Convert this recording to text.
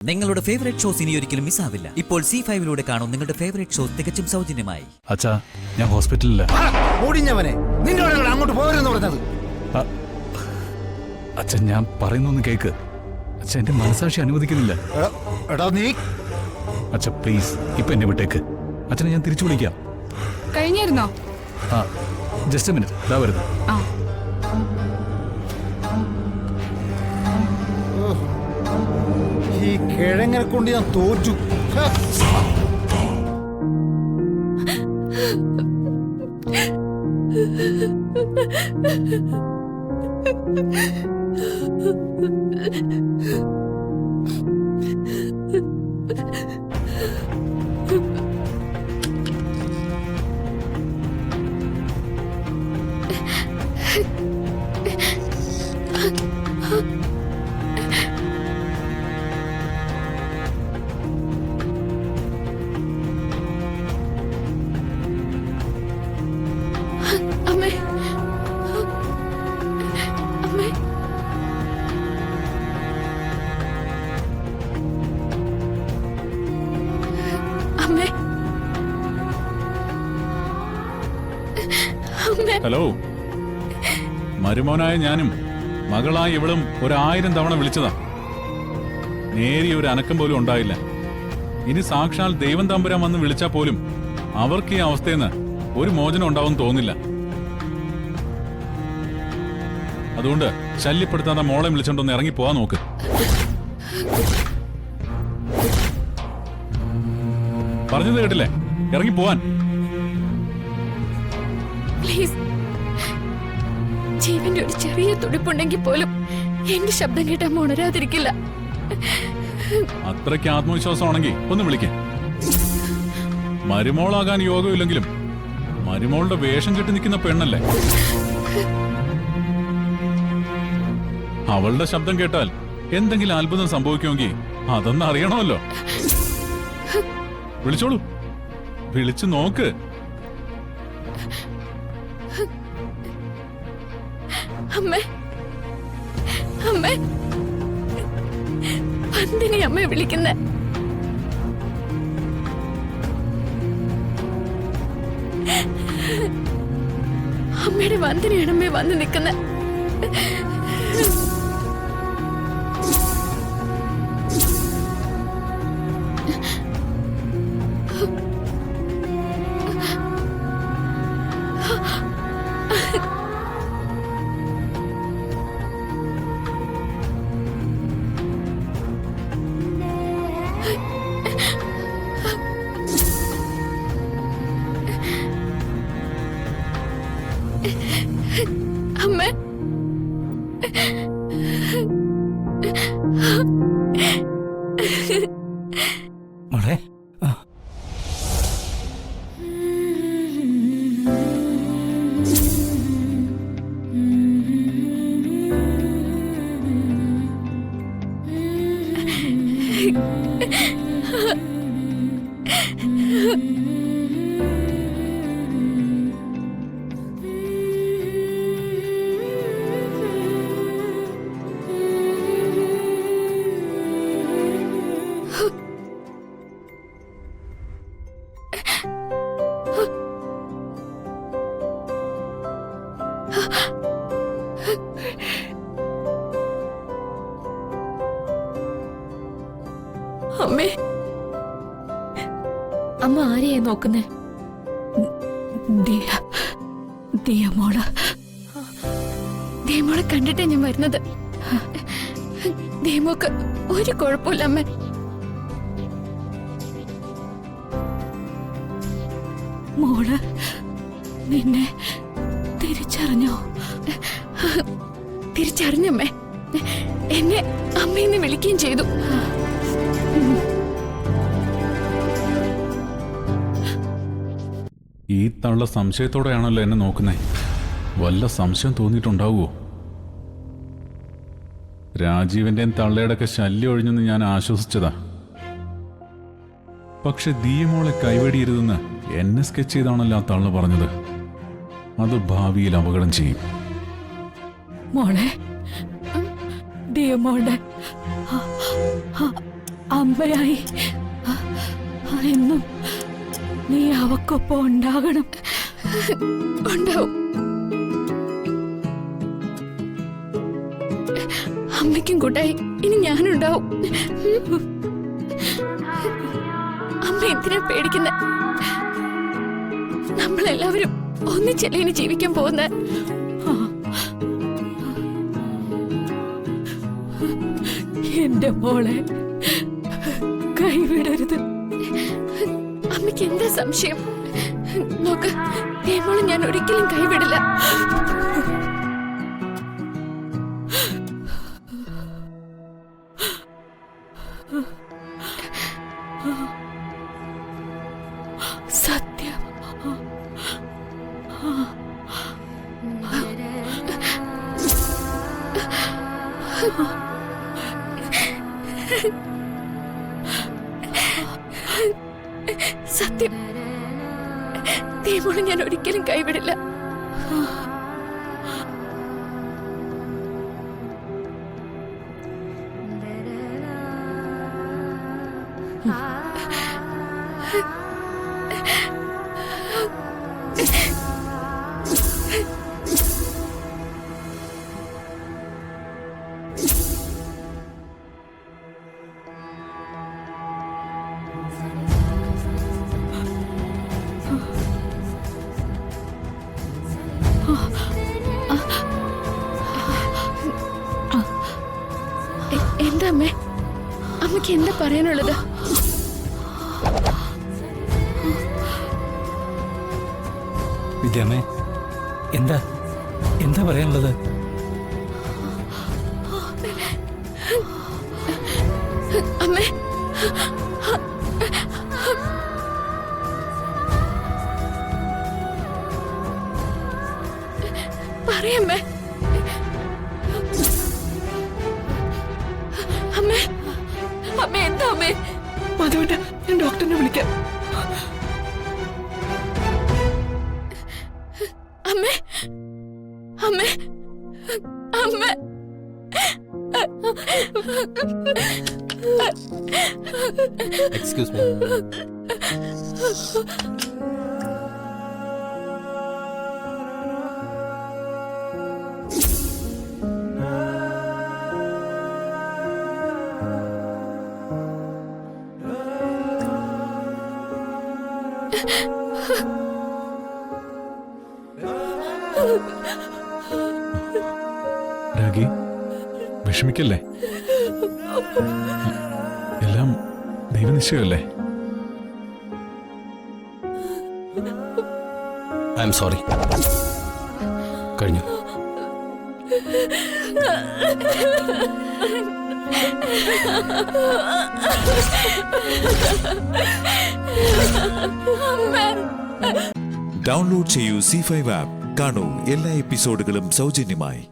നിങ്ങളുടെ favourite shows ഇനി ഒരിക്കലും മിസ്സാവില്ല. ഇപ്പോൾ C5 കാണും നിങ്ങളുടെ ഫേവറേറ്റ് ഷോസ് തികച്ചും സൗജന്യമായി. അച്ഛാ, ഞാൻ ഹോസ്പിറ്റലില്ല. അങ്ങോട്ട് പോകരുതെന്ന് പറഞ്ഞത്. അച്ഛൻ, ഞാൻ പറയുന്നൊന്ന് കേക്ക്. അച്ഛൻ, എന്റെ മനസാക്ഷി അനുവദിക്കുന്നില്ല. അച്ഛ, പ്ലീസ് ഇപ്പൊ എന്നെ വിട്ടേക്ക്. അച്ഛനെ ഞാൻ തിരിച്ചു വിളിക്കാം. കഴിഞ്ഞിരുന്നോ? ആ, ജസ്റ്റ് മിനിറ്റ്, ഇതാ വരുന്നു. ഈ കിഴങ്ങനെ കൊണ്ട് ഞാൻ തോറ്റു. ഹലോ, മരുമോനായ ഞാനും മകളായ ഇവളും 1000 തവണ വിളിച്ചതാ. നേരിയ ഒരു അനക്കം പോലും ഉണ്ടായില്ല. ഇനി സാക്ഷാൽ ദൈവം തമ്പുരാൻ വന്ന് വിളിച്ചാ പോലും അവർക്ക് ഈ അവസ്ഥയെന്ന് ഒരു മോചനം ഉണ്ടാവും തോന്നില്ല. അതുകൊണ്ട് ശല്യപ്പെടുത്താതെ മോളെ വിളിച്ചോണ്ടൊന്ന് ഇറങ്ങി പോവാൻ നോക്ക്. പറഞ്ഞത് കേട്ടില്ലേ? ഇറങ്ങി പോവാൻ. ജീവന്റെ ഒരു ചെറിയ തുടിപ്പുണ്ടെങ്കിൽ പോലും എന്റെ ശബ്ദം കേട്ടാൽ ഉണരാതിരിക്കില്ല. അത്രയ്ക്ക് ആത്മവിശ്വാസമാണെങ്കിൽ ഒന്ന് വിളിക്കേ. മരുമോളാകാൻ യോഗമില്ലെങ്കിലും മരുമോളുടെ വേഷം കെട്ടി നിൽക്കുന്ന പെണ്ണല്ലേ. അവളുടെ ശബ്ദം കേട്ടാൽ എന്തെങ്കിലും അത്ഭുതം സംഭവിക്കുമെങ്കിൽ അതൊന്നും അറിയണമല്ലോ. വിളിച്ചോളൂ, വിളിച്ചു നോക്ക്. അമ്മേ, അമ്മേ, വന്ദിനി അമ്മയെ വിളിക്കുന്നേ. അമ്മയുടെ വന്ദിനിയാണ് അമ്മയെ വന്ന് നിൽക്കുന്നത്. അമ്മേ, മോളെ, അമ്മേ, അമ്മ ആരെയാ നോക്കുന്നേ? ദിയമോളെ കണ്ടിട്ടേ ഞാൻ വരുന്നത്. ദിയമോക്ക് ഒരു കുഴപ്പമില്ല അമ്മേ. മോള് നിന്നെ തിരിച്ചറിഞ്ഞോ? തിരിച്ചറിഞ്ഞമ്മേ. എന്നെ അമ്മയെന്ന് വിളിക്കുകയും ചെയ്തു. ഈ തള്ള സംശയത്തോടെയാണല്ലോ എന്നെ നോക്കുന്നേ. വല്ല സംശയം തോന്നിയിട്ടുണ്ടാവുമോ? രാജീവിന്റെയും തള്ളയുടെയൊക്കെ ശല്യം ഒഴിഞ്ഞെന്ന് ഞാൻ ആശ്വസിച്ചതാ. പക്ഷെ ദിയമോളെ കൈവെടിയരുതെന്ന് എന്നെ സ്കെച്ച് ചെയ്താണല്ലോ ആ തള്ള പറഞ്ഞത്. അത് ഭാവിയിൽ അപകടം ചെയ്യും. മോളെ, ദിയമോളുടെ അമ്മയായി എന്നും നീ അവക്കൊപ്പം ഉണ്ടാകണം. ഉണ്ടാവും. അമ്മയ്ക്കും കൂട്ടായി ഇനി ഞാനുണ്ടാവും. അമ്മ എന്തിനാ പേടിക്കുന്നെ? നമ്മളെല്ലാവരും ഒന്നിച്ചല്ലേ ഇനി ജീവിക്കാൻ പോകുന്ന. എന്റെ മോളെ കൈവിടരുത്. അമ്മയ്ക്ക് എന്താ സംശയം? നോക്ക്, മോളെ ഞാൻ ഒരിക്കലും കൈവിടില്ല. സത്യം. സത്യം, മോളെ ഞാൻ ഒരിക്കലും കൈവിടില്ല. എന്താ അമ്മേ? അമ്മയ്ക്ക് എന്താ പറയാനുള്ളത്? വിദ്യാമ്മേ, എന്താ എന്താ പറയാനുള്ളത്? അമ്മേ, പറയമ്മേ. അമ്മേ, അമ്മേ, എന്താ അമ്മേ? അതുകൊണ്ട് ഞാൻ ഡോക്ടറിനെ വിളിക്കാം. അമ്മേ, അമ്മേ, അമ്മേ. Excuse me. രാഗി, വിഷമിക്കല്ലേ. എല്ലാം ദൈവനിശ്ചയമല്ലേ. I am sorry. കഴിഞ്ഞു. ഡൗൺലോഡ് ചെയ്യൂ C5 ആപ്പ്. കാണൂ എല്ലാ എപ്പിസോഡുകളും സൗജന്യമായി.